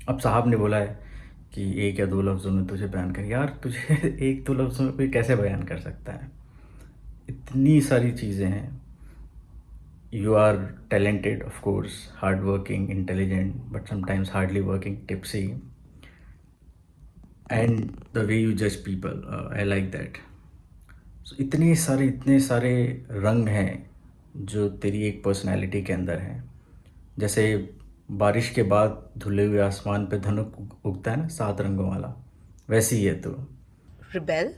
अब साहब ने बोला है कि एक या दो लफ्ज़ों में तुझे बयान कर, यार तुझे एक दो लफ्ज़ों में कोई कैसे बयान कर सकता है? इतनी सारी चीज़ें हैं। You are talented, of course, hardworking, intelligent, but sometimes hardly working, tipsy, and the way you judge people, I like that. So इतने सारे रंग हैं जो तेरी एक पर्सनैलिटी के अंदर हैं। जैसे बारिश के बाद धुले हुए आसमान पे धनुक उगता है ना, 7 रंगों वाला, वैसी ही है तू। रिबेल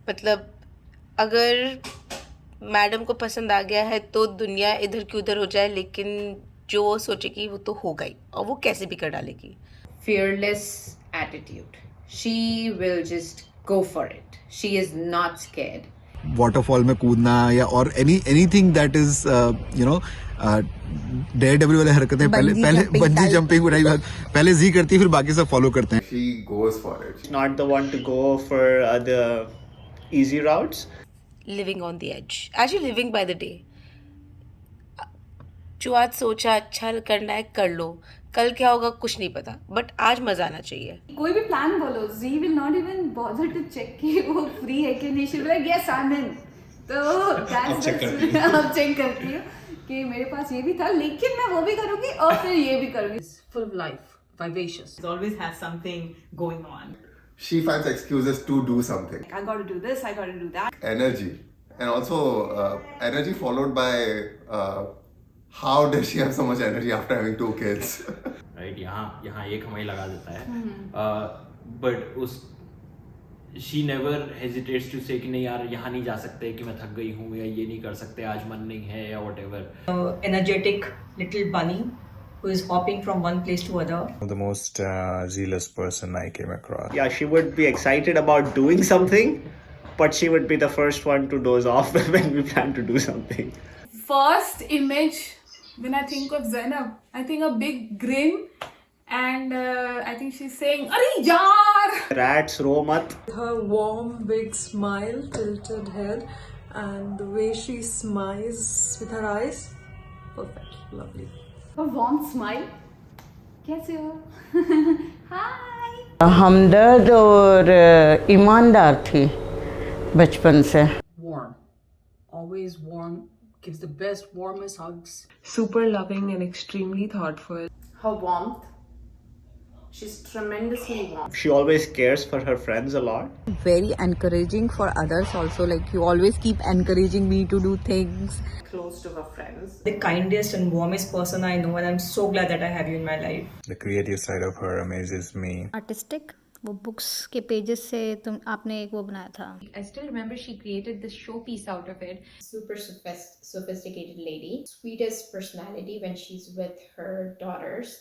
मतलब अगर मैडम को पसंद आ गया है तो दुनिया इधर की उधर हो जाए, लेकिन जो वो सोचेगी वो तो होगा ही, और वो कैसे भी कर डालेगी। Fearless attitude. She will just go for it. She is not scared. Waterfall में कूदना या और anything that is you know daredevil वाले हरकतें पहले पहले बंजी जंपिंग उठाई पहले जी करती है, फिर बाकी सब फॉलो करते हैं. She goes for it. She's not the one to go for the easy routes. Living on the edge, actually living by the day. जो आज सोचा अच्छा करना है कर लो, कल क्या होगा कुछ नहीं पता, बट आज मजा आना चाहिए। कोई भी प्लान बोलो, she will not even bother to check कि वो फ्री है कि नहीं। She will like yes I am in. तो अब चेक करती हूँ कि मेरे पास ये भी था, लेकिन मैं वो भी करूँगी और फिर ये भी करूँगी। Full of life, vivacious. Always has something going on. She finds excuses to do something. I got to do this, I got to do that. Energy. And also energy followed by how does she have so much energy after having 2 kids? Right, यहाँ एक हमारी लगा देता है, but उस she never hesitates to से कि नहीं यार यहाँ नहीं जा सकते, कि मैं थक गई हूँ, या ये नहीं कर सकते, आज मन नहीं है, या what ever. Energetic little bunny who is hopping from one place to other. The most zealous person I came across. Yeah, she would be excited about doing something, but she would be the first one to doze off when we plan to do something. First image when I think of Zainab, I think a big grin, and I think she's saying, "Arey yaar!" Rats row mat. Her warm, big smile, tilted head, and the way she smiles with her eyes, perfect, lovely. A warm smile. कैसे हो? Hi. हमदर्द और ईमानदार थी बचपन से. Warm. Always warm. Gives the best, warmest hugs. Super loving and extremely thoughtful. Her warmth. She's tremendously warm. She always cares for her friends a lot. Very encouraging for others also, like you always keep encouraging me to do things. Close to her friends. The kindest and warmest person I know, and I'm so glad that I have you in my life. The creative side of her amazes me. Artistic, वो books के pages से आपने एक वो बनाया था. I still remember she created this showpiece out of it. Super sophisticated lady. Sweetest personality when she's with her daughters.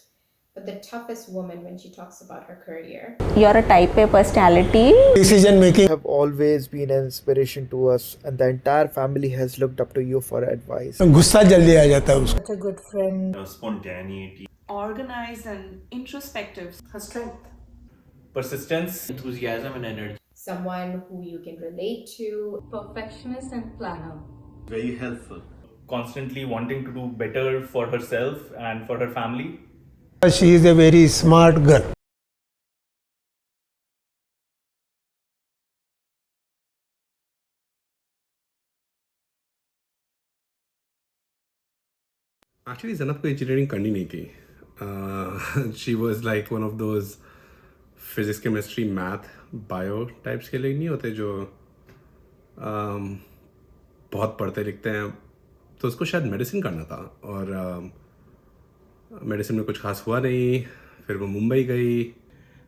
But the toughest woman when she talks about her career. You're a type A personality. Decision making have always been an inspiration to us, and the entire family has looked up to you for advice. गुस्सा जल्दी आ जाता है उसको. Such a good friend. Spontaneity, Organized and introspective. Her strength. persistence, enthusiasm and energy. Someone who you can relate to. Perfectionist and planner. Very helpful. Constantly wanting to do better for herself and for her family. She is a very smart girl. Actually Zainab को engineering करनी नहीं थी. She was like one of those physics chemistry math bio types के लिए नहीं होते जो बहुत पढ़ते लिखते हैं. तो उसको शायद मेडिसिन करना था, और मेडिसिन में कुछ खास हुआ नहीं. फिर वो मुंबई गई.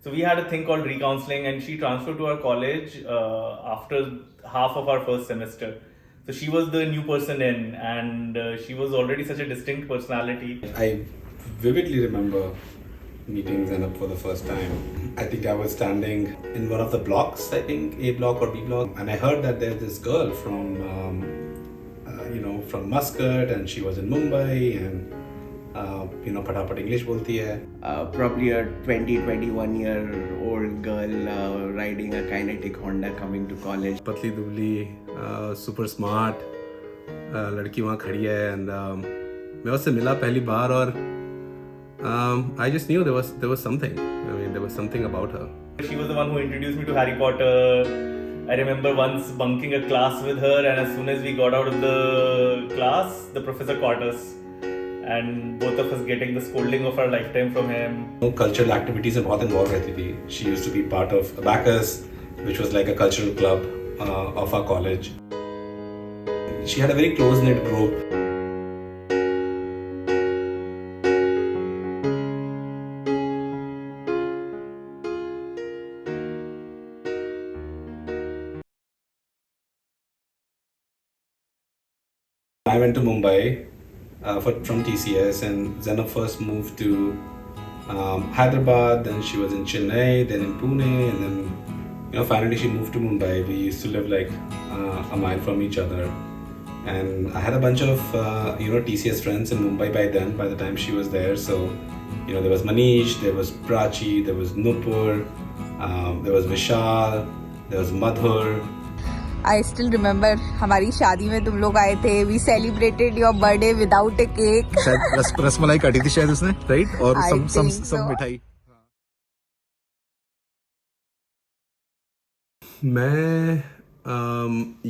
So we had a thing called recounseling, and she transferred to our college after half of our first semester. So she was the new person in, and she was already such a distinct personality. I vividly remember meeting Zainab for the first time. I think I was standing in one of the blocks, I think A block or B block, and I heard that there's this girl from from Muscat, and she was in Mumbai, and फटाफट English बोलती है. Probably a 21 year old girl riding a kinetic Honda coming to college. पतली दुबली, super smart लड़की वहाँ खड़ी है. And मैं उससे मिला पहली बार, और I just knew there was something. I mean, there was something about her. She was the one who introduced me to Harry Potter. I remember once bunking a class with her, and as soon as we got out of the class, the professor caught us, and both of us getting the scolding of our lifetime from him. Cultural activities में बहुत involved रहती थी. She used to be part of Abacus, which was like a cultural club of our college. She had a very close-knit group. I went to Mumbai from TCS, and Zainab first moved to Hyderabad, then she was in Chennai, then in Pune, and then finally she moved to Mumbai. We used to live like a mile from each other, and I had a bunch of TCS friends in Mumbai by the time she was there. So there was Manish, there was Prachi, there was Nupur, there was Vishal, there was Madhur. I still remember हमारी शादी में तुम लोग आए थे. We celebrated your birthday without a cake. शायद रसमलाई काटी थी शायद उसने, right? और some मिठाई. मैं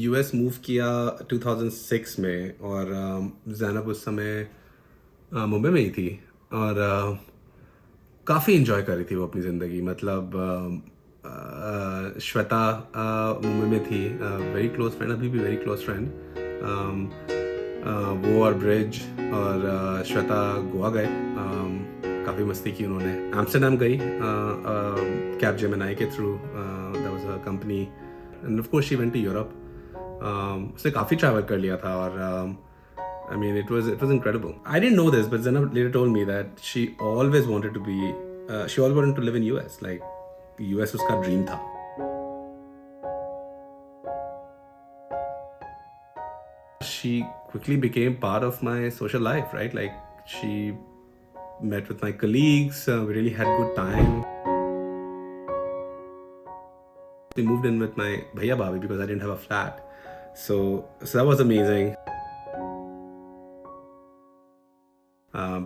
US मूव किया 2006 में, और ज़ैनब उस समय मुंबई में ही थी, और काफ़ी इन्जॉय कर रही थी वो अपनी ज़िंदगी. मतलब श्वेता मुंबई में थी, वेरी क्लोज फ्रेंड, अभी भी वेरी क्लोज फ्रेंड. वो और ब्रिज और श्वेता गोवा गए, काफ़ी मस्ती की उन्होंने. एम्स्टरडेम गई कैब जेमिनाई के through, that was a company, and of course she went to Europe. उसने काफ़ी ट्रैवल कर लिया था, और I mean, it was incredible. I didn't know this, but Zainab later told me that she always wanted to live in US. Like, US उसका dream था. She quickly became part of my social life, right? Like, she met with my colleagues, we really had good time. We moved in with my bhaiya bhabi because I didn't have a flat. So that was amazing.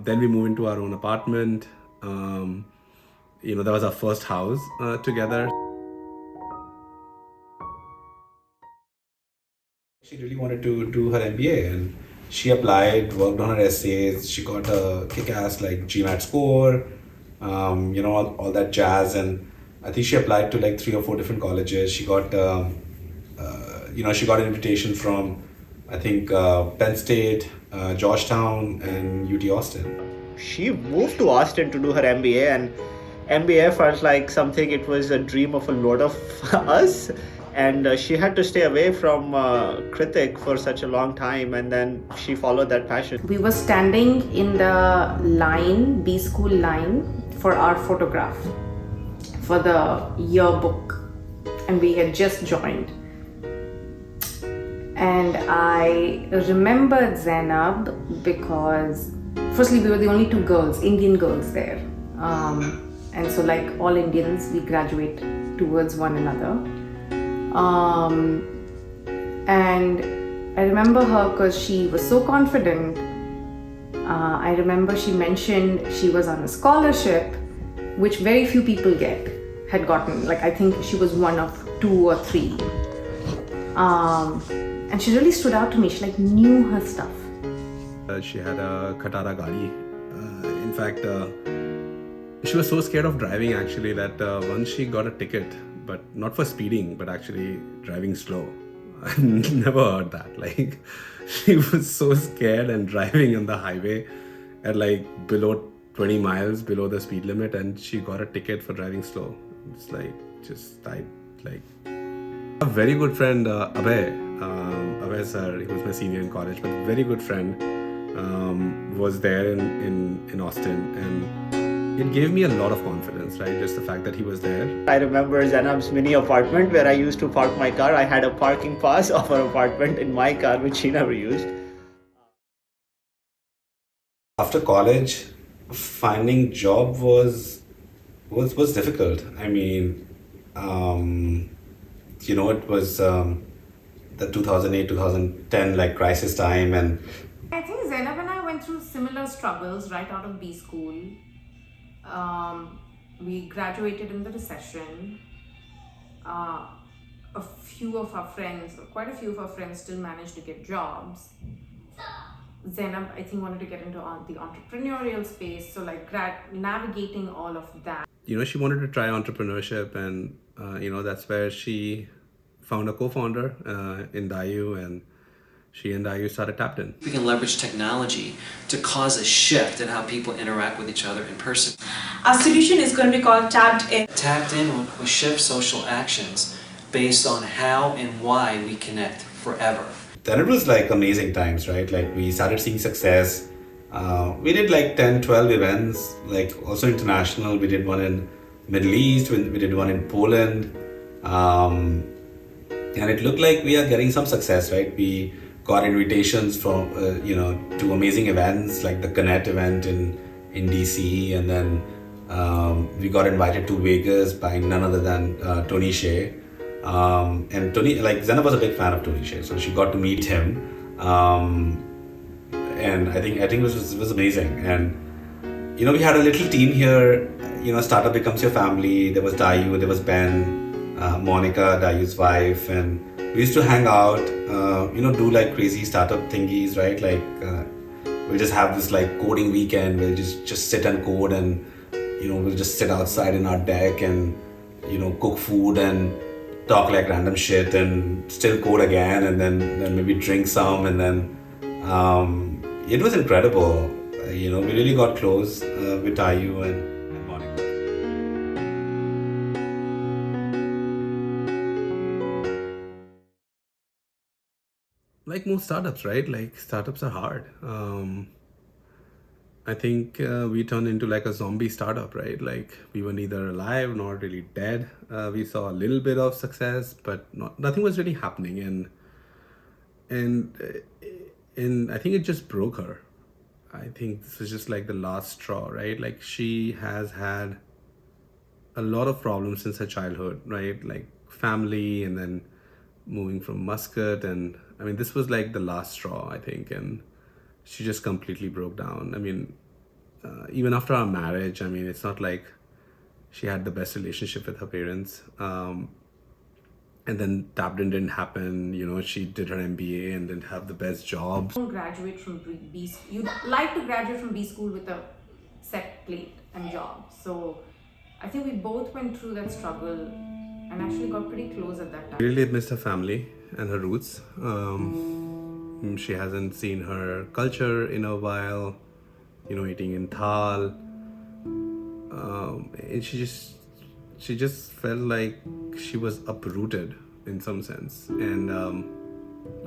Then we moved into our own apartment. That was our first house together. She really wanted to do her MBA, and she applied, worked on her essays. She got a kick-ass like GMAT score, all that jazz. And I think she applied to like 3 or 4 different colleges. She got, she got an invitation from, I think, Penn State, Georgetown, and UT Austin. She moved to Austin to do her MBA, and MBA felt like something, it was a dream of a lot of us, and she had to stay away from Kritik for such a long time, and then she followed that passion. We were standing in the line, B school line, for our photograph for the yearbook, and we had just joined. And I remembered Zainab because firstly we were the only 2 girls, Indian girls there. And so, like all Indians, we graduate towards one another. And I remember her because she was so confident. I remember she mentioned she was on a scholarship, which very few people had gotten. Like, I think she was one of 2 or 3. And she really stood out to me. She like knew her stuff. She had a Khatara gadi. In fact, she was so scared of driving actually that once she got a ticket, but not for speeding, but actually driving slow. I've never heard that. Like, she was so scared and driving on the highway at like below 20 miles below the speed limit, and she got a ticket for driving slow. It's like, a very good friend, Abhay sir, he was my senior in college, but a very good friend was there in Austin, and it gave me a lot of confidence, right? Just the fact that he was there. I remember Zainab's mini apartment where I used to park my car. I had a parking pass of her apartment in my car, which she never used. After college, finding job was difficult. I mean, it was the 2008-2010 like crisis time, and I think Zainab and I went through similar struggles right out of B school. We graduated in the recession. A few of our friends, quite a few of our friends still managed to get jobs. Zainab, I think, wanted to get into the entrepreneurial space, so like navigating all of that. You know, she wanted to try entrepreneurship, and you know, that's where she found a co-founder in Dayu, and she and Dayu started Tapped In. We can leverage technology to cause a shift in how people interact with each other in person. Our solution is going to be called Tapped In. Tapped In will shift social actions based on how and why we connect forever. Then it was like amazing times, right? Like we started seeing success. We did like 10, 12 events, like also international. We did one in Middle East, we did one in Poland. And it looked like we are getting some success, right? We got invitations from, to amazing events like the Connect event in DC. And then we got invited to Vegas by none other than Tony Hsieh. And Tony, like Zainab was a big fan of Tony Hsieh, so she got to meet him. And I think it was amazing. And, you know, we had a little team here, you know, Startup Becomes Your Family. There was Dayu, there was Ben, Monica, Dayu's wife, and we used to hang out, do like crazy startup thingies, right? Like we'll just have this like coding weekend. We'll just sit and code, and we'll just sit outside in our deck and cook food and talk like random shit and still code again, and then maybe drink some, and then it was incredible. We really got close with Dayu and Monica. Like most startups, right? Like startups are hard. I think we turned into like a zombie startup, right? Like we were neither alive nor really dead. We saw a little bit of success, but nothing was really happening. And I think it just broke her. I think this is just like the last straw, right? Like she has had a lot of problems since her childhood, right? Like family, and then moving from Muscat, and I mean, this was like the last straw, I think, and she just completely broke down. I mean, even after our marriage, I mean, it's not like she had the best relationship with her parents. And then Tapped In didn't happen. She did her MBA and didn't have the best jobs. You don't graduate from B school. You'd like to graduate from B school with a set plate and job. So I think we both went through that struggle and actually got pretty close at that time. Really missed her family and her roots. She hasn't seen her culture in a while, eating in Thal. And she just felt like she was uprooted in some sense. And I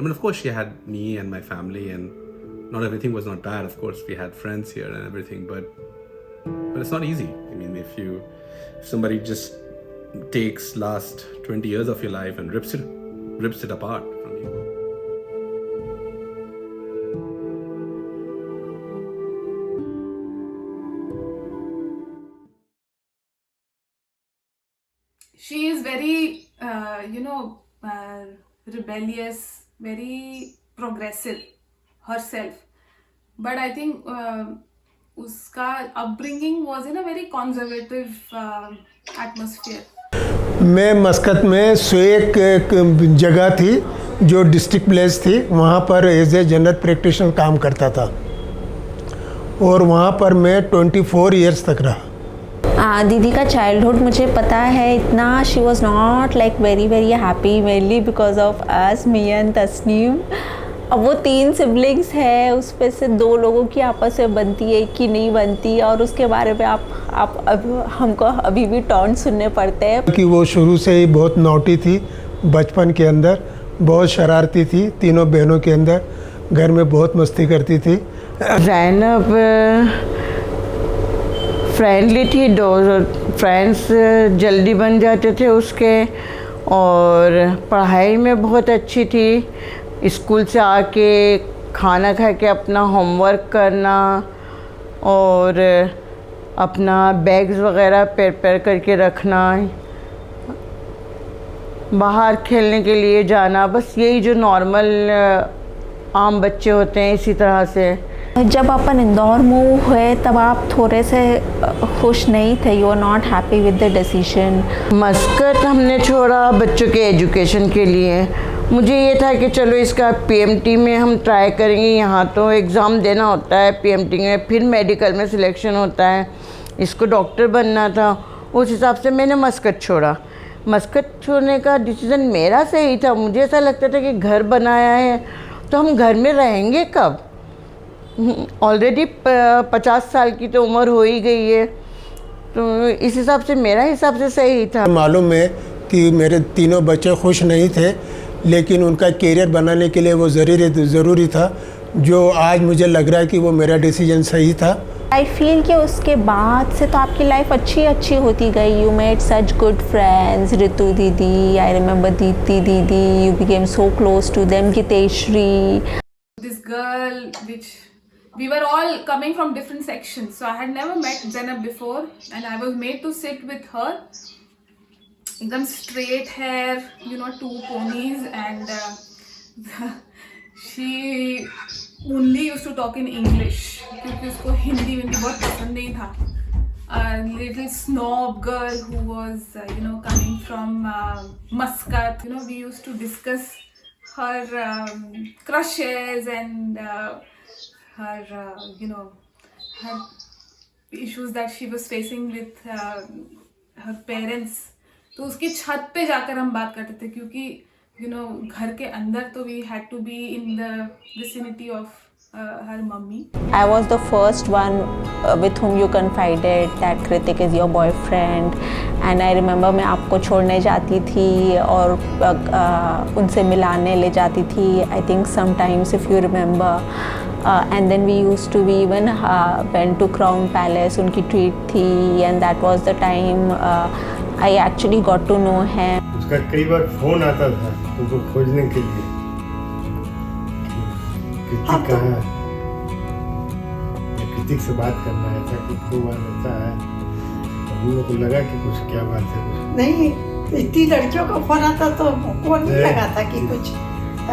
mean, of course, she had me and my family, and not everything was not bad. Of course, we had friends here and everything, but it's not easy. I mean, if somebody just takes last 20 years of your life and rips it apart from you. She is very, rebellious, very progressive herself. But I think uska upbringing was in a very conservative atmosphere. मैं मस्कत में स्वेक एक जगह थी जो district place थी, वहाँ पर as a general practitioner काम करता था और वहाँ पर मैं 24 इयर्स तक रहा. दीदी का चाइल्डहुड मुझे पता है इतना. She was not like very very happy mainly because of us, me and Tasneem. अब वो 3 सिबलिंग्स है, उस पे से 2 लोगों की आपस में बनती है कि नहीं बनती, और उसके बारे में आप हमको अभी भी टॉन्ट सुनने पड़ते हैं कि वो शुरू से ही बहुत नॉटी थी. बचपन के अंदर बहुत शरारती थी, तीनों बहनों के अंदर घर में बहुत मस्ती करती थी. ज़ैनब फ्रेंडली थी, फ्रेंड्स जल्दी बन जाते थे उसके, और पढ़ाई में बहुत अच्छी थी. स्कूल से आके खाना खा के अपना होमवर्क करना और अपना बैग्स वगैरह प्रिपेयर करके रखना, बाहर खेलने के लिए जाना, बस यही जो नॉर्मल आम बच्चे होते हैं इसी तरह से. जब अपन इंदौर मूव हुए तब आप थोड़े से खुश नहीं थे, you are not happy with the decision? Muscat हमने छोड़ा बच्चों के एजुकेशन के लिए। मुझे ये था कि चलो इसका पीएमटी में हम ट्राई करेंगे, यहाँ तो एग्ज़ाम देना होता है पीएमटी में, फिर मेडिकल में सिलेक्शन होता है, इसको डॉक्टर बनना था। उस हिसाब से मैंने मस्कत छोड़ा। मस्कत छोड़ने का डिसीज़न मेरा सही था। मुझे ऐसा लगता था कि घर बनाया है तो हम घर में रहेंगे कब? ऑलरेडी 50 साल की तो उम्र हो ही गई है, तो इस हिसाब से मेरा हिसाब से सही था। मालूम है कि मेरे तीनों बच्चे खुश नहीं थे, लेकिन उनका करियर बनाने के लिए वो ज़रूरी था, जो आज मुझे लग रहा है कि वो मेरा डिसीजन सही था। आई फील कि उसके बाद से तो आपकी लाइफ अच्छी होती गई। You made such good friends, Ritu didi, I remember Deepti didi, you became so close to them, Geetashri. This girl, which we were all coming from different sections, so I had never met Zainab before, and I was made to sit with her. एकदम straight hair, you know, 2 ponies, and she only used to talk in English क्योंकि उसको हिंदी बहुत पसंद नहीं था. A little snob girl who was, coming from Muscat. You know, we used to discuss her crushes and her, her issues that she was facing with her parents. तो उसकी छत पे जाकर हम बात करते थे, क्योंकि घर के अंदर तो we had to be in the vicinity of her mummy. I was the first one with whom you confided that Kritik is your boyfriend, and I remember मैं आपको छोड़ने जाती थी और उनसे मिलाने ले जाती थी. I think sometimes, if you remember, and then we used to even went to Crown Palace. उनकी treat थी, and that was the time I actually got to know him. उसका कई बार फोन आता था उनको खोजने के लिए, कृतिक कहाँ है, कृतिक से बात करना है, ऐसा कुछ हुआ रहता है। हम लोग को लगा कि कुछ क्या बात है, कुछ नहीं, इतनी लड़कियों को फोन आता तो कौन नहीं लगा था कि कुछ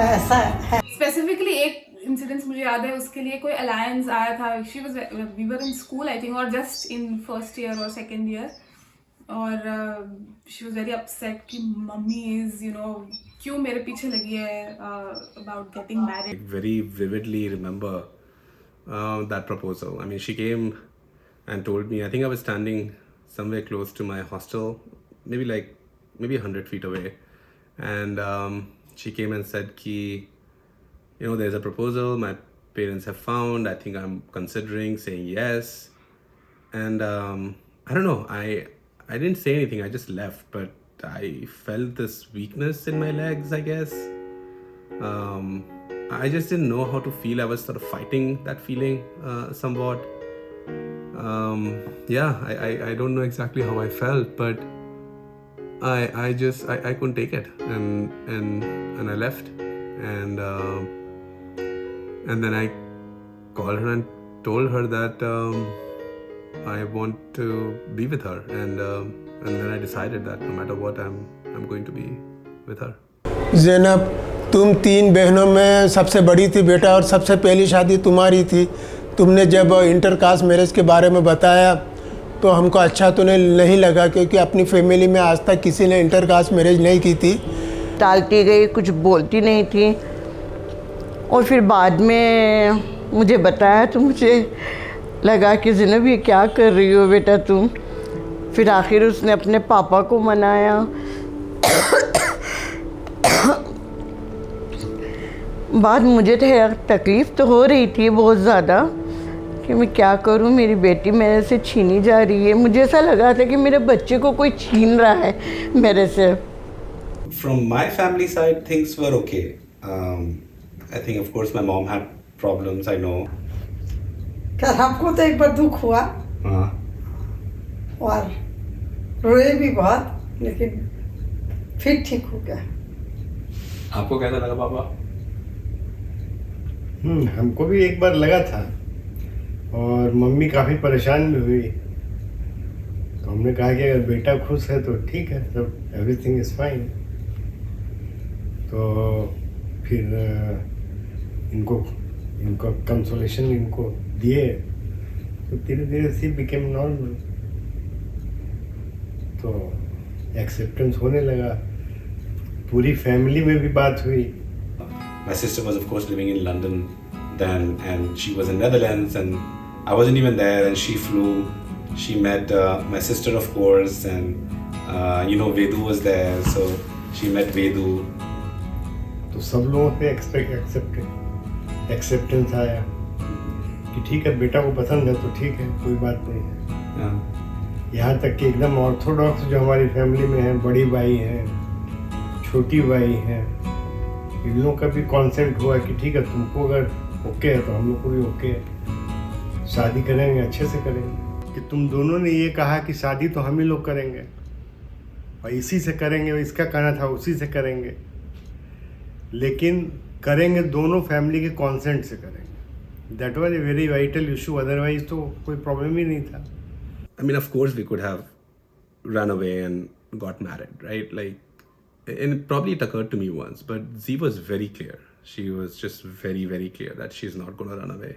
ऐसा है। स्पेसिफिकली एक इंसिडेंस मुझे याद है, उसके लिए कोई अलायंस आया था. We were in school I think, और जस्ट इन फर्स्ट ईयर और सेकेंड ईयर, और शी वॉज वेरी अपसेट कि मम्मी इज क्यों मेरे पीछे लगी है about getting married. Very vividly remember that proposal. I mean, she came and told me, I think I was standing somewhere close to my hostel, maybe 100 feet away, and she came and said ki, there's a proposal my parents have found, I think I'm considering saying yes. And I don't know, I didn't say anything, I just left, but I felt this weakness in my legs, I guess. I just didn't know how to feel. I was sort of fighting that feeling somewhat. I don't know exactly how I felt, but I couldn't take it, and I left, and then I called her and told her that I want to be with her, and then I decided that no matter what, I'm going to be with her. Zainab, तुम 3 बहनों में सबसे बड़ी थी बेटा, और सबसे पहली शादी तुम्हारी थी. तुमने जब इंटरकास्ट मैरिज के बारे में बताया तो हमको अच्छा तो नहीं लगा, क्योंकि अपनी फैमिली में आज तक किसी ने इंटरकास्ट मैरिज नहीं की थी. टालती गई, कुछ बोलती नहीं थी, और फिर बाद में मुझे बताया तो मुझे लगा कि ज़ैनब ये क्या कर रही हो बेटा तुम. फिर आखिर उसने अपने पापा को मनाया. बाद मुझे तकलीफ़ तो हो रही थी बहुत ज़्यादा कि मैं क्या करूं, मेरी बेटी मेरे से छीनी जा रही है. मुझे ऐसा लगा था कि मेरे बच्चे को कोई छीन रहा है मेरे से. From my family side, things were okay. I think, of course, my mom had problems, I know. क्या हमको तो एक बार दुख हुआ और रोए भी बहुत, लेकिन फिर ठीक हो गया. आपको कैसा लगा पापा? हमको भी एक बार लगा था, और मम्मी काफ़ी परेशान भी हुई. तो हमने कहा कि अगर बेटा खुश है तो ठीक है, सब एवरीथिंग इज़ फाइन. तो फिर इनको कंसोलेशन इनको दिए, तो धीरे धीरे सी बिकेम नॉर्मल. तो एक्सेप्टेंस होने लगा, पूरी फैमिली में भी बात हुई। My sister was of course living in London then, and she was in Netherlands, and I wasn't even there, and she flew. She met my sister, of course, and Vedu was there, so she met Vedu. तो सब लोगों से acceptance आया कि ठीक है, बेटा को पसंद है तो ठीक है, कोई बात नहीं है। यहाँ तक कि एकदम ऑर्थोडॉक्स जो हमारी फैमिली में है, बड़ी भाई है, छोटी भाई है, इन लोगों का भी कॉन्सेंट हुआ कि ठीक है, तुमको अगर ओके है तो हम लोग को भी ओके है, शादी करेंगे, अच्छे से करेंगे। कि तुम दोनों ने ये कहा कि शादी तो हम ही लोग करेंगे और इसी से करेंगे, इसका कहना था उसी से करेंगे, लेकिन करेंगे दोनों फैमिली के कॉन्सेंट से करेंगे। That was a very vital issue, otherwise तो कोई प्रॉब्लम ही नहीं था। I mean, of course, we could have run away and got married, right? Like, and probably it occurred to me once, but Z was very clear. She was just very, very clear that she's not going to run away.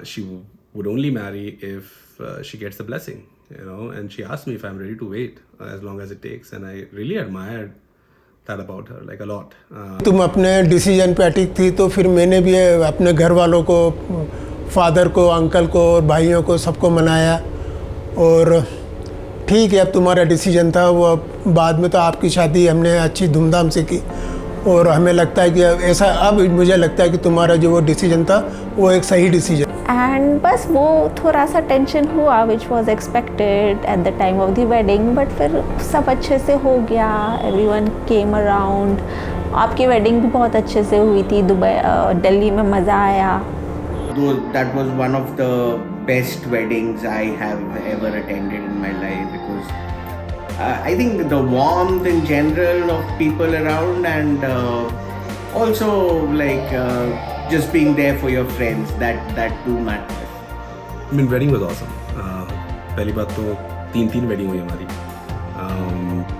She would only marry if she gets the blessing, and she asked me if I'm ready to wait as long as it takes, and I really admired that about her, like a lot. तुम अपने decision पे अटिक थी, तो फिर मैंने भी अपने घर वालों को, फादर को, अंकल को और भाइयों को सबको मनाया, और ठीक है, अब तुम्हारा डिसीजन था वो। बाद में तो आपकी शादी हमने अच्छी धूमधाम से की, और हमें लगता है कि ऐसा, अब मुझे लगता है कि तुम्हारा जो वो डिसीजन था वो एक सही डिसीजन। एंड बस वो थोड़ा सा टेंशन हुआ, which was expected at the time of the wedding, but फिर सब अच्छे से हो गया, एवरीवन केम अराउंड। आपकी वेडिंग भी बहुत अच्छे से हुई थी दुबई, दिल्ली में मज़ा आया। That was one of the best weddings I have ever attended in my life, because I think the warmth in general of people around, and also like just being there for your friends, that too matters. I mean, wedding was awesome. पहली बात तो तीन wedding हुई हमारी।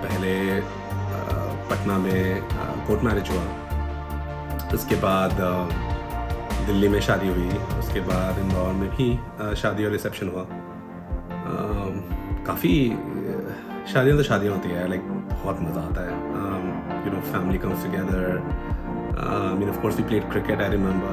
पहले पटना में court marriage हुआ, उसके बाद दिल्ली में शादी हुई, उसके बाद इंदौर में भी शादी और रिसेप्शन हुआ। काफ़ी शादियाँ तो शादियाँ होती है, लाइक बहुत मज़ा आता है, family comes together. I mean, of course, we played cricket, I remember.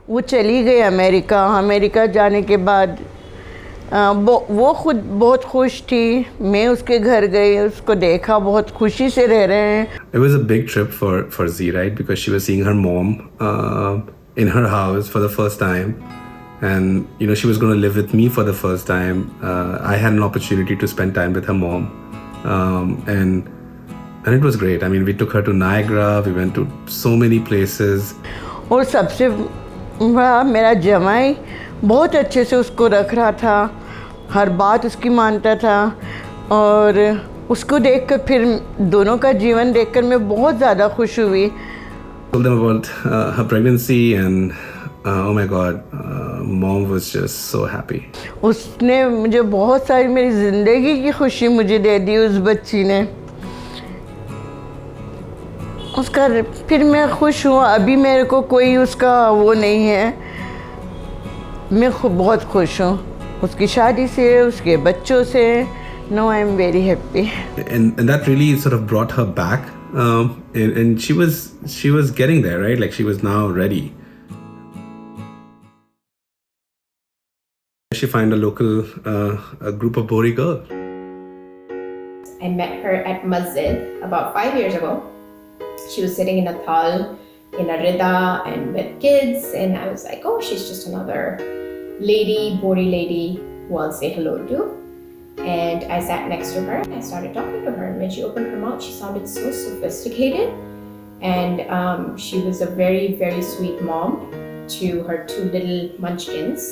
वो चली गई अमेरिका जाने के बाद वो खुद बहुत खुश थी, मैं उसके घर गई, उसको देखा, बहुत खुशी से रह रहे हैं। It was a big trip for Z, right? Because she was seeing her mom in her house for the first time, and she was going to live with me for the first time. I had an opportunity to spend time with her mom, and it was great. I mean, we took her to Niagara, we went to so many places. और सबसे बड़ा मेरा जमाई बहुत अच्छे से उसको रख रहा था, हर बात उसकी मानता था, और उसको देखकर, फिर दोनों का जीवन देखकर मैं बहुत ज़्यादा खुश हुई। Told them about her pregnancy, and oh my God, mom was just so happy. उसने मुझे बहुत सारी मेरी ज़िंदगी की खुशी मुझे दे दी उस बच्ची ने। उसका फिर मैं खुश हूँ, अभी मेरे को कोई उसका वो नहीं है, मैं बहुत खुश हूँ उसकी शादी से, उसके बच्चों से। No, I'm very happy. And that really sort of brought her back, and she was getting there, right? Like she was now ready. She find a local a group of Bori girls. I met her at Masjid about 5 years ago. She was sitting in a thal in a rida and with kids, and I was like, oh, she's just another lady, Bori lady who I'll say hello to. And I sat next to her and I started talking to her, and when she opened her mouth, she sounded so sophisticated, and she was a very, very sweet mom to her 2 little munchkins,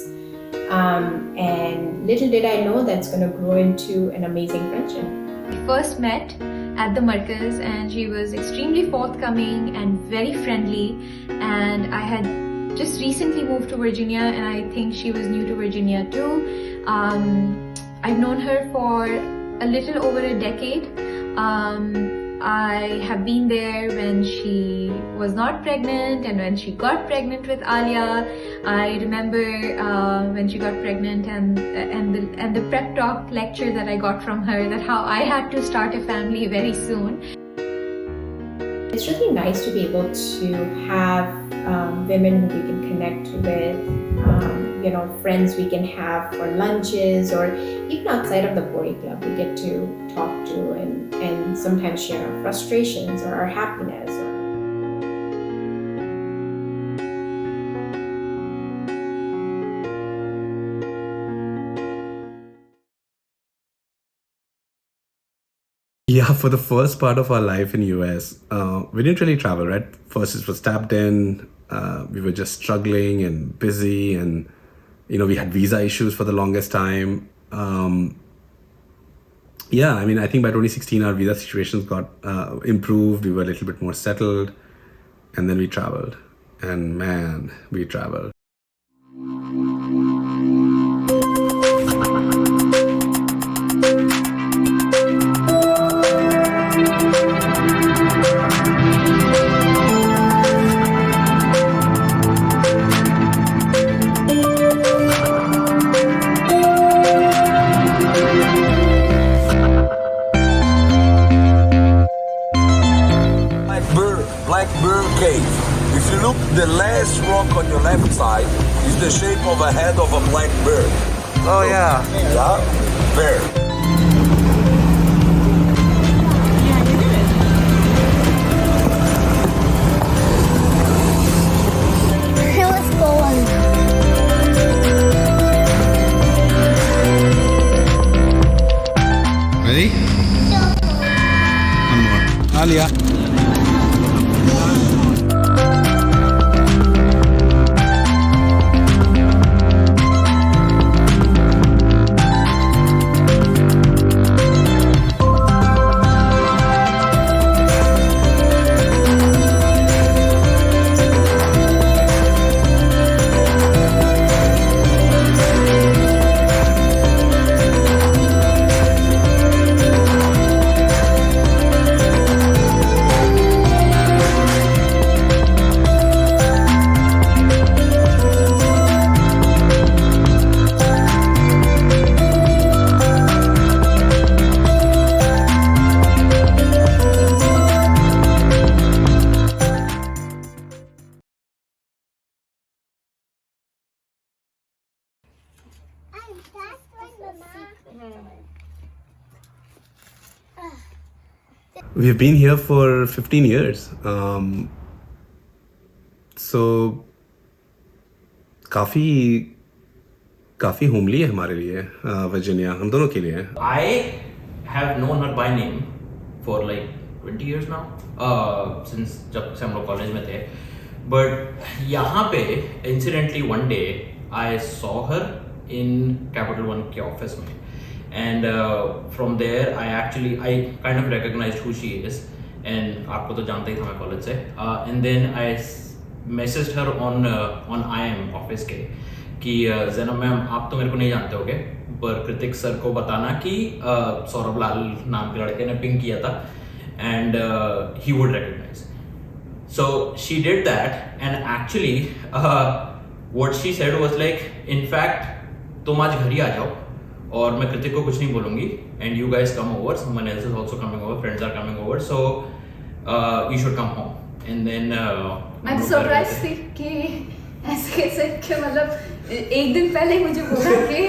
and little did I know that's going to grow into an amazing friendship. We first met at the Markaz, and she was extremely forthcoming and very friendly, and I had just recently moved to Virginia, and I think she was new to Virginia too. I've known her for a little over a decade. I have been there when she was not pregnant and when she got pregnant with Alia. I remember when she got pregnant and the prep talk lecture that I got from her, that how I had to start a family very soon. It's really nice to be able to have women who we can connect with, friends we can have for lunches, or even outside of the Bori Club, we get to talk to and sometimes share our frustrations or our happiness. Yeah, for the first part of our life in US, we didn't really travel, right? First it was tapped in, we were just struggling and busy, and we had visa issues for the longest time. I think by 2016 our visa situations got improved, we were a little bit more settled, and then we traveled. And man, we traveled. Blackbird Cave. If you look, the last rock on your left side is the shape of a head of a black bird. Oh yeah. Yeah, bear. Let's go on. Ready? One more. Alia. We've been here for 15 years. So काफी homely है हमारे लिए Virginia, हम दोनों के लिए. I have known her by name for like 20 years now, since जब से हम लोग कॉलेज में थे. But यहाँ पे incidentally one day I saw her in Capital One के ऑफिस में. And from there I kind of recognized who she is, and आपको तो जानते ही था मैं कॉलेज से. And then I messaged her on IM office के कि ज़ैनब मैम आप तो मेरे को नहीं जानते होगे, पर कृतिक सर को बताना कि सौरभ लाल नाम के लड़के ने पिंग किया था, and he would recognize. So she did that, and actually what she said was like, in fact तुम आज घर ही आ जाओ और मैं कृतिक को कुछ नहीं बोलूँगी, and you guys come over, someone else is also coming over, friends are coming over, so you should come home. And then मैं तो सरप्राइज थी कि ऐसे कैसे कि मतलब एक दिन पहले मुझे बोला कि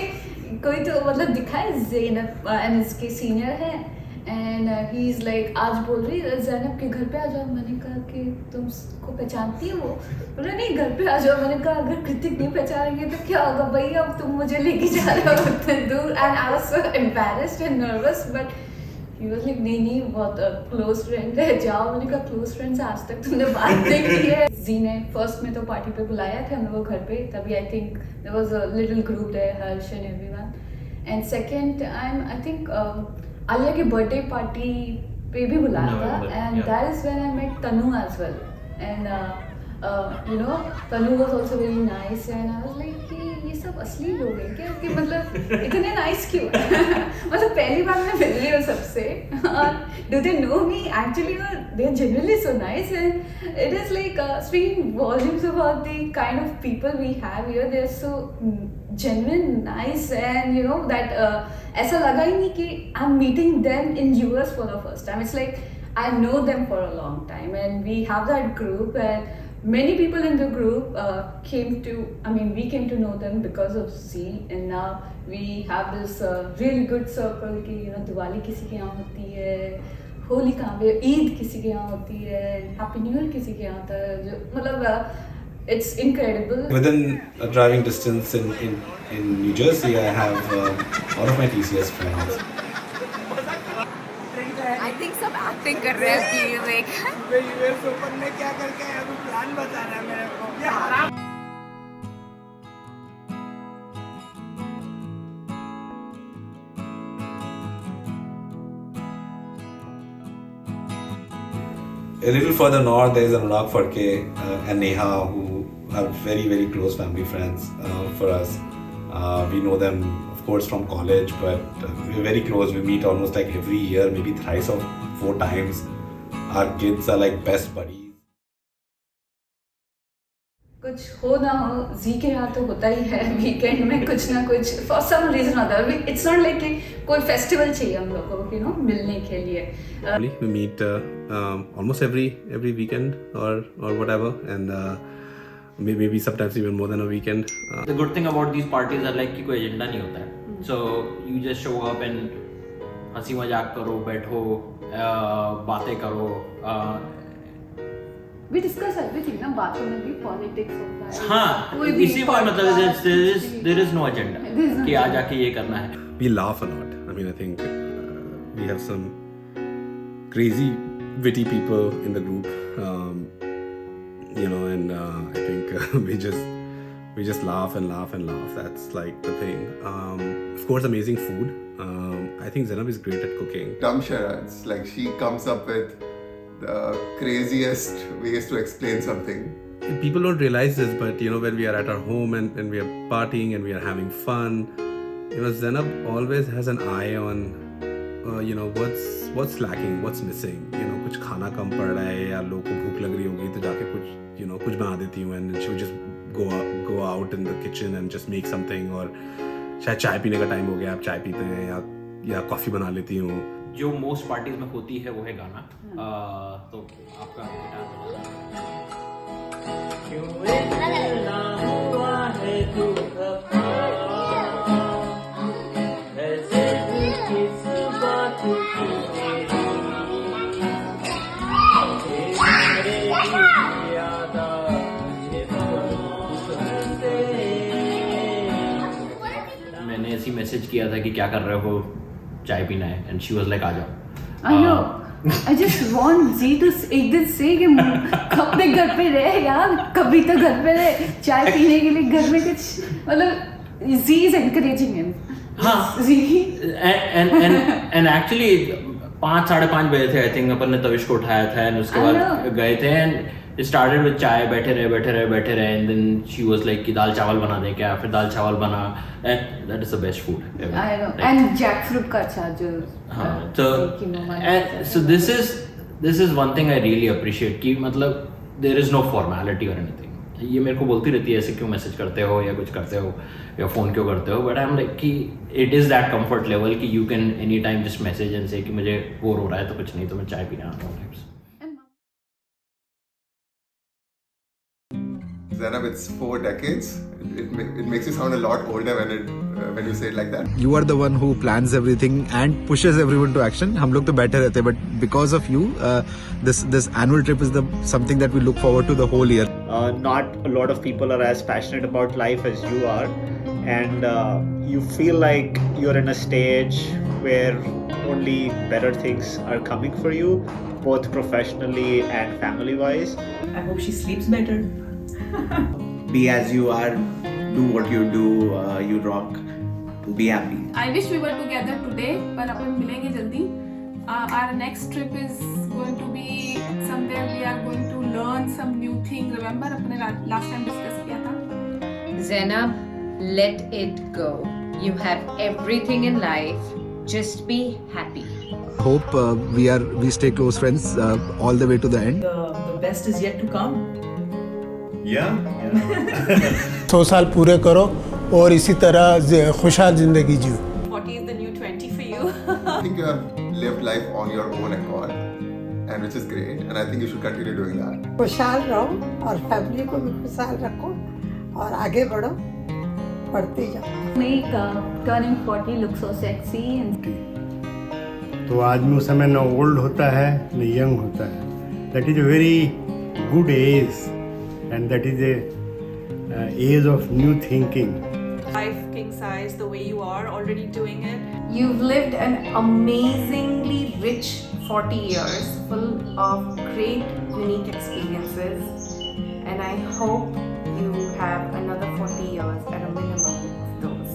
कोई तो मतलब दिखा है ज़ैनब एंड इसके सीनियर है, एंड ही इज़ लाइक आज बोल रही ज़ैनब के घर पे आ जाओ. मैंने कहा कि तुम उसको पहचानती हो? वो बोला नहीं घर पे आ जाओ. मैंने कहा अगर कृतिक नहीं पहचानेंगे तो क्या होगा भाई, अब तुम मुझे लेके जा रहे हो उतने दूर. And I was so embarrassed and nervous, but he was like नहीं बहुत क्लोज फ्रेंड है, जाओ. मैंने कहा क्लोज फ्रेंड से आज तक तुमने बात नहीं की है. जी ने फर्स्ट में तो पार्टी पे बुलाया था हम लोग घर पे, तभी I think there was a little group there, Harsh and everyone. And second time I think Aaliya की बर्थडे पार्टी पे भी बुलाया था, and that is when I met Tanu as well. And you know, Tanu was also very nice and I was like कि ये सब असली लोग हैं क्या, कि मतलब इतने nice क्यों मतलब पहली बार मैं मिल रही हूँ सबसे और do they know me actually, or they are genuinely so nice, and it is like speaking volumes about the kind of people we have here. They are so genuine, nice, and you know that ऐसा लगा ही नहीं कि I'm meeting them in US for the first time. It's like I know them for a long time, and we have that group, and many people in the group we came to know them because of Z, and now we have this really good circle कि you know Diwali किसी के यहाँ होती है, होली कहाँ पे, ईद किसी के यहाँ होती है, हैप्पी न्यू ईयर किसी के यहाँ होता है, जो मतलब it's incredible. Within a driving distance in New Jersey, I have all of my TCS friends. I think सब acting कर रहे हैं कि like US Open में क्या करके आया, अभी प्लान बता रहा है मेरे को, ये हराम। A little further north, there is Anurag Phadke and Neha, who are very, very close family friends for us. We know them, of course, from college, but we're very close. We meet almost like every year, maybe thrice or 4 times. Our kids are like best buddies. कुछ हो ना हो, जी के यहाँ तो होता ही है weekend में कुछ ना कुछ for some reason or other. It's not like कि कोई फेस्टिवल चाहिए हम लोगों को, you know, मिलने के लिए. We meet almost every weekend or whatever, and maybe sometimes even more than a weekend. The good thing about these parties are like कि कोई एजेंडा नहीं होता है. So you just show up and हंसी मजाक करो, बैठो, बातें करो. We discuss everything ना, बातों में भी politics होता है. हाँ, इसी पर मतलब there is no agenda कि आज आके ये करना है. We laugh a lot. I mean, I think we have some crazy, witty people in the group, you know, and I think we just laugh and laugh and laugh. That's like the thing. Of course, amazing food. I think Zainab is great at cooking. Dumb charades, like she comes up with the craziest ways to explain something. People don't realize this, but you know, when we are at our home and we are partying and we are having fun, you know, Zainab always has an eye on, you know, what's lacking, what's missing. You know, कुछ खाना कम पड़ रहा है या लोगों को भूख लग रही होगी तो जाके कुछ, you know, कुछ बना देती हूँ, and she would just go out in the kitchen and just make something. और शायद चाय पीने का टाइम हो गया, आप चाय पीते हैं या कॉफी बना लेती हूँ. जो मोस्ट पार्टीज में होती है वो है गाना. तो आपका गिटार मैंने ऐसी मैसेज किया था कि क्या कर रहे हो, चाय पीना है, and she was like आ जाओ. I know. I just want Z to एक दिन say कि अपने घर पे रहे यार, कभी तो घर पे रहे, चाय पीने के लिए घर में कुछ, मतलब Z is encouraging him. हाँ. Z. And actually 5-5:30 बजे थे, I think अपन ने तविश को उठाया था, and उसके बाद गए थे, and it started with चाय, बैठे रहे, and then she was like कि दाल चावल बना दे क्या, फिर दाल चावल बना, and that is the best food ever. I know. Like, and jackfruit का अचार जो. हाँ. So this is one thing I really appreciate कि मतलब there is no formality or anything. ये मेरे को बोलती रहती है ऐसे क्यों मैसेज करते हो या कुछ करते हो या फ़ोन क्यों करते हो, बट आई एम लाइक कि it is that comfort level कि you can any time just message and say कि मुझे बोर हो रहा है तो कुछ नहीं तो मैं चाय पीने आता हूँ. Zainab, it's 4 decades. It makes you sound a lot older when you say it like that. You are the one who plans everything and pushes everyone to action. हम लोग तो बैठे रहते हैं, but because of you, this annual trip is something that we look forward to the whole year. Not a lot of people are as passionate about life as you are, and you feel like you're in a stage where only better things are coming for you, both professionally and family-wise. I hope she sleeps better. Be as you are, do what you do, you rock, be happy. I wish we were together today, पर अपन मिलेंगे जल्दी. Our next trip is going to be somewhere we are going to learn some new things. Remember, अपने last time discuss किया था. Zainab, let it go. You have everything in life. Just be happy. Hope we stay close friends all the way to the end. The best is yet to come. Yeah. 100 साल पूरे करो और इसी तरह खुशहाल जिंदगी जियो. 40 is the new 20 for you. I think you have lived life on your own accord, and which is great, and I think you should continue doing that. खुशहाल रहो और फैमिली को भी खुशहाल रखो और आगे बढ़ो, बढ़ते जाओ. Make turning 40 look so sexy and तो आदमी उस समय न ओल्ड होता है न यंग होता है. That is a very good age and that is a age of new thinking. Life king size, the way you are already doing it. You've lived an amazingly rich 40 years full of great, unique experiences, and I hope you have another 40 years at a minimum of those.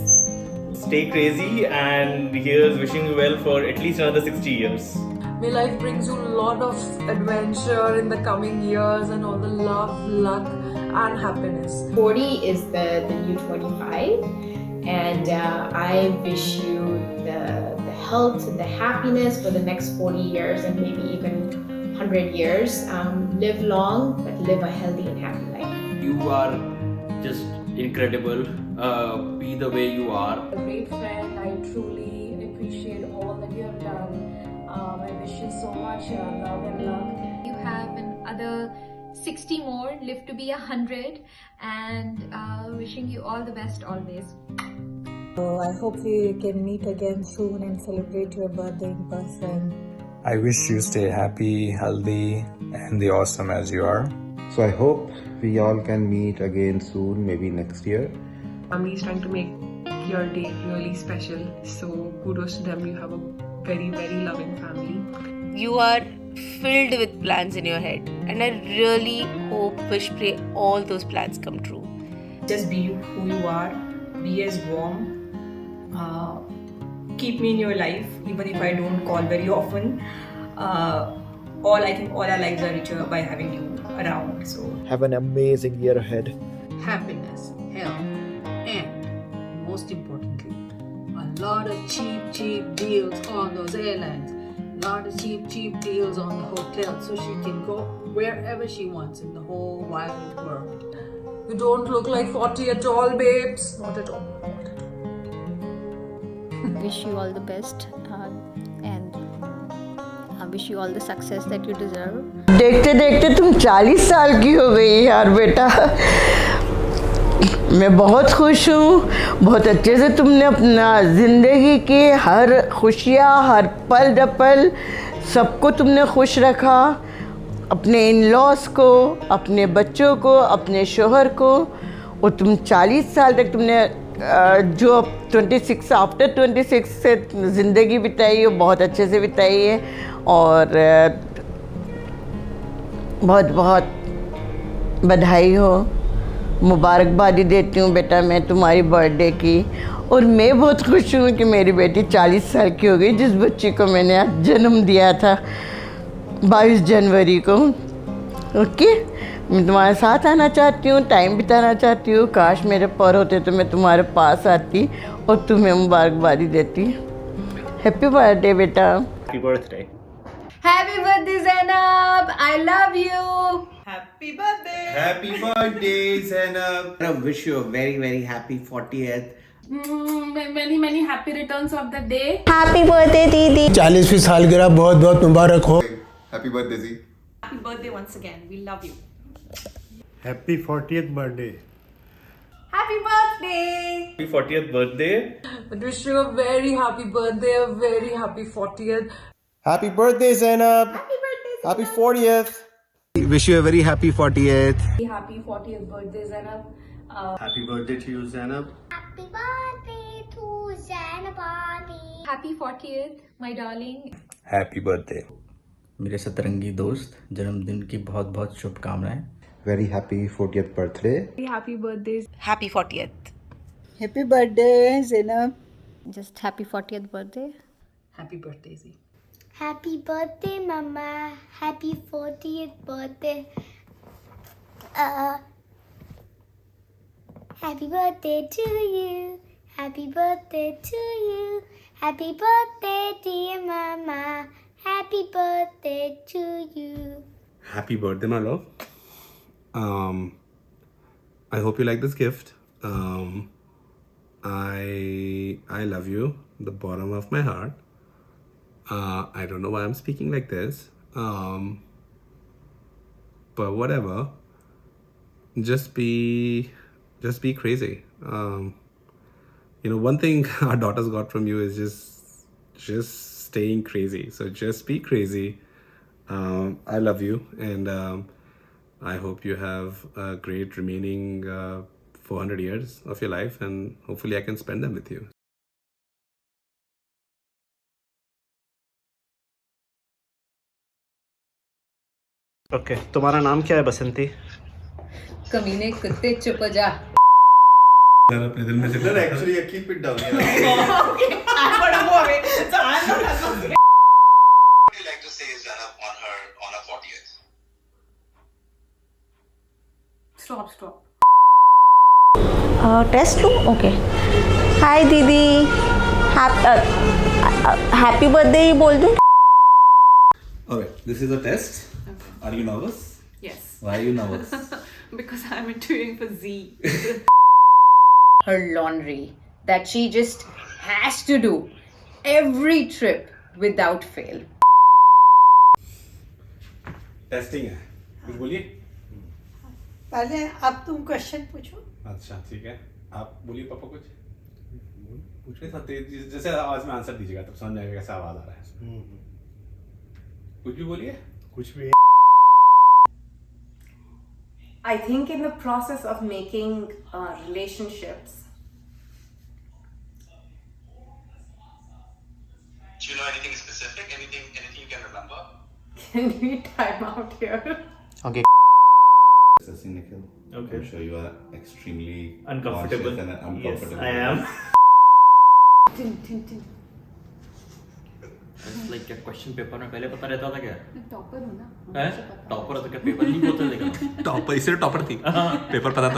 Stay crazy, and here's wishing you well for at least another 60 years. May life brings you a lot of adventure in the coming years and all the love, luck and happiness. 40 is the new 25, and I wish you the health, the happiness for the next 40 years and maybe even 100 years. Live long, but live a healthy and happy life. You are just incredible. Be the way you are. A great friend. I truly appreciate all that you have done. I wish you so much love and luck. You have another 60 more, live to be 100, and wishing you all the best always. So I hope we can meet again soon and celebrate your birthday in person. I wish you stay happy, healthy, and the awesome as you are. So I hope we all can meet again soon, maybe next year. Family is trying to make your day really special. So kudos to them. You have a very, very loving family. You are filled with plans in your head, and I really hope, wish, pray all those plans come true. Just be who you are. Be as warm. Keep me in your life, even if I don't call very often. I think all our lives are richer by having you around. So have an amazing year ahead. Happiness, health, and most importantly, a lot of cheap deals on those airlines. Lot of cheap deals on the hotel, so she can go wherever she wants in the whole wide world. You don't look like 40 at all, babes. Not at all. Wish you all the best and I wish you all the success that you deserve. देखते देखते तुम 40 साल की हो गई यार बेटा. मैं बहुत खुश हूँ. बहुत अच्छे से तुमने अपना ज़िंदगी की हर खुशियाँ, हर पल दपल सबको तुमने खुश रखा. अपने इन लॉस को, अपने बच्चों को, अपने शोहर को. और तुम 40 साल तक तुमने जो 26 आफ्टर 26 से ज़िंदगी बिताई हो, बहुत अच्छे से बिताई है. और बहुत बहुत बधाई हो. मुबारकबादी देती हूँ बेटा मैं तुम्हारी बर्थडे की. और मैं बहुत खुश हूँ कि मेरी बेटी 40 साल की हो गई, जिस बच्ची को मैंने आज जन्म दिया था 22 जनवरी को. ओके, मैं तुम्हारे साथ आना चाहती हूँ, टाइम बिताना चाहती हूँ. काश मेरे पर होते तो मैं तुम्हारे पास आती और तुम्हें मुबारकबादी देती. हैप्पी बर्थडे बेटा. Happy birthday. Happy birthday, Zainab! I love you! Happy birthday! Happy birthday, Zainab! I wish you a very, very happy 40th. Many happy returns of the day. Happy birthday दीदी. 40वीं सालगिरह बहुत बहुत मुबारक हो. Happy birthday, Z. Happy birthday once again. We love you. Happy 40th birthday. Happy birthday! Happy 40th birthday. I wish you a very happy birthday, a very happy 40th. Happy birthday, Zainab. Happy 40th. Wish you a very happy 40th. Happy 40th birthday, Zainab. Happy birthday to you, Zainab. Happy birthday to Zainab. Happy 40th, my darling. Happy birthday. मेरे सतरंगी दोस्त, जन्मदिन की बहुत बहुत शुभकामनाएं. Very happy 40th birthday. Happy birthday. Happy 40th. Happy birthday, Zainab. Just happy 40th birthday. Happy birthday, Z. Happy birthday, Mama. Happy 40th birthday. Happy birthday to you. Happy birthday to you. Happy birthday, dear Mama. Happy birthday to you. Happy birthday, my love. I hope you like this gift. I love you, the bottom of my heart. I don't know why I'm speaking like this. But whatever. Just be crazy. One thing our daughters got from you is just staying crazy. So just be crazy. I love you, and I hope you have a great remaining 400 years of your life, and hopefully I can spend them with you. Okay तुम्हारा नाम क्या है बसंती? कमीने कुत्ते चुप जा। अपने दिल में से Actually, I keep it down. Okay, I'm gonna go away. So I'm not asking. What would you like to say is on her 40th? Stop. Test लूँ? ओके। हाय दीदी, हैप्पी बर्थडे ही बोल दूँ? Alright, this is a test. Are you nervous? Yes. Why are you nervous? Because I'm interviewing for Z. Her laundry that she just has to do every trip without fail. Testing है, कुछ बोलिए। पहले अब तुम question पूछो। अच्छा ठीक है, आप बोलिए पापा कुछ पूछ रहे थे, जैसे आवाज में आंसर दीजिएगा तब समझ जाएगा कैसा आवाज आ रहा है। कुछ भी बोलिए। कुछ भी। I think in the process of making relationships, Do you know anything specific? Anything you can remember? can we time out here? Okay. Nikhil. Okay. I'm sure you are extremely Uncomfortable. conscious and uncomfortable. Yes, I am. Like क्या question paper में पहले पता रहता था क्या? Topper हो ना? हैं? टॉपर तो क्या पेपर नहीं होता देखा? टॉपर इससे टॉपर थी। पेपर पता था।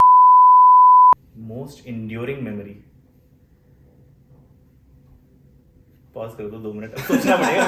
Most enduring memory. पॉज कर दो 2 मिनट, सोचना पड़ेगा।